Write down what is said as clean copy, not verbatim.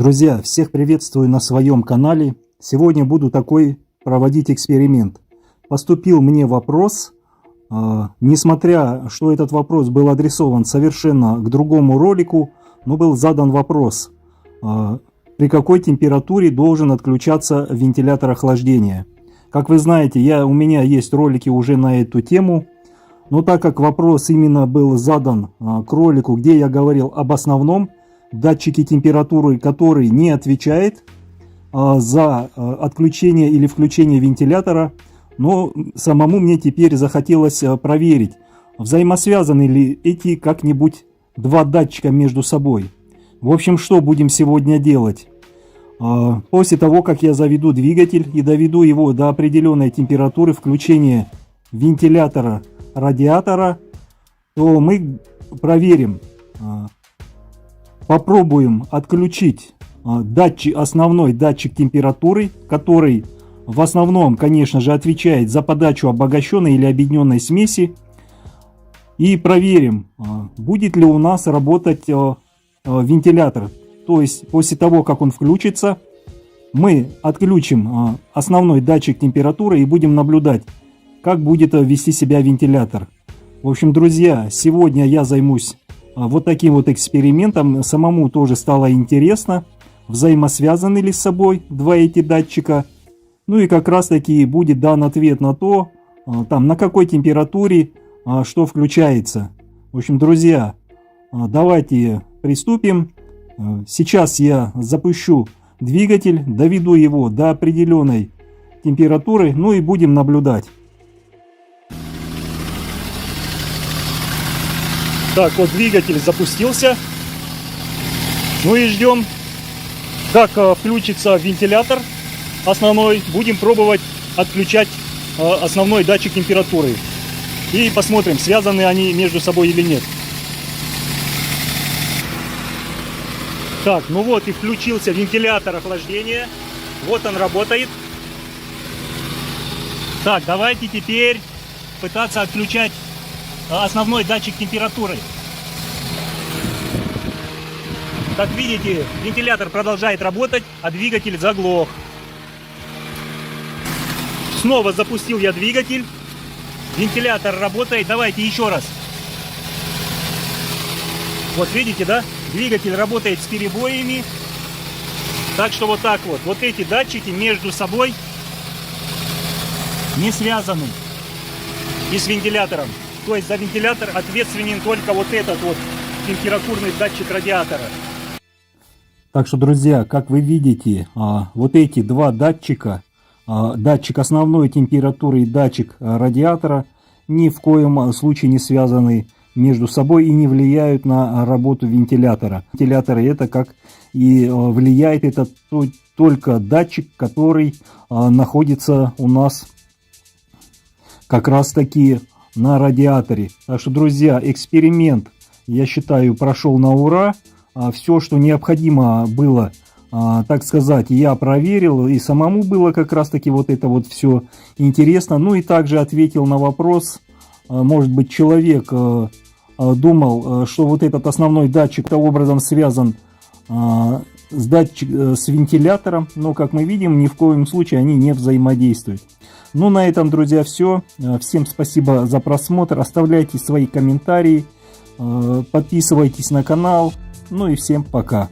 Друзья, всех приветствую на своем канале. Сегодня буду такой проводить эксперимент. Поступил мне вопрос, несмотря что этот вопрос был адресован совершенно к другому ролику, но был задан вопрос, при какой температуре должен отключаться вентилятор охлаждения. Как вы знаете, у меня есть ролики уже на эту тему, но так как вопрос именно был задан к ролику, где я говорил об основном датчике температуры, который не отвечает за отключение или включение вентилятора, но самому мне теперь захотелось проверить, взаимосвязаны ли эти как-нибудь два датчика между собой. В общем, что будем сегодня делать? После того, как я заведу двигатель и доведу его до определенной температуры включения вентилятора радиатора, то мы проверим, попробуем отключить основной датчик температуры, который в основном, конечно же, отвечает за подачу обогащенной или объединенной смеси. И проверим, будет ли у нас работать вентилятор. То есть после того, как он включится, мы отключим основной датчик температуры и будем наблюдать, как будет вести себя вентилятор. В общем, друзья, сегодня я займусь вот таким вот экспериментом. Самому тоже стало интересно, взаимосвязаны ли с собой два эти датчика. Ну и как раз таки будет дан ответ на то, на какой температуре что включается. В общем, друзья, давайте приступим. Сейчас я запущу двигатель, доведу его до определенной температуры, ну и будем наблюдать. Так, вот двигатель запустился. Ну и ждем, как включится вентилятор основной. Будем пробовать отключать основной датчик температуры. И посмотрим, связаны они между собой или нет. Так, ну вот и включился вентилятор охлаждения. Вот он работает. Так, давайте теперь пытаться отключать основной датчик температуры. Как видите, вентилятор продолжает работать, а двигатель заглох. Снова запустил я двигатель. Вентилятор работает. Давайте еще раз. Вот видите, да? Двигатель работает с перебоями. Так что вот так вот. Вот эти датчики между собой не связаны. И с вентилятором. То есть за вентилятор ответственен только вот этот вот температурный датчик радиатора. Так что, друзья, как вы видите, вот эти два датчика, датчик основной температуры и датчик радиатора, ни в коем случае не связаны между собой и не влияют на работу вентилятора. Вентиляторы это как и влияет это только датчик, который находится у нас как раз таки на радиаторе. Так что, друзья, эксперимент, я считаю, прошел на ура. Все, что необходимо было, так сказать, я проверил, и самому было как раз таки вот это вот все интересно. Ну и также ответил на вопрос, может быть, человек думал, что вот этот основной датчик таким образом связан с вентилятором, но, как мы видим, ни в коем случае они не взаимодействуют. Ну, на этом, друзья, все. Всем спасибо за просмотр. Оставляйте свои комментарии, подписывайтесь на канал. Ну и всем пока.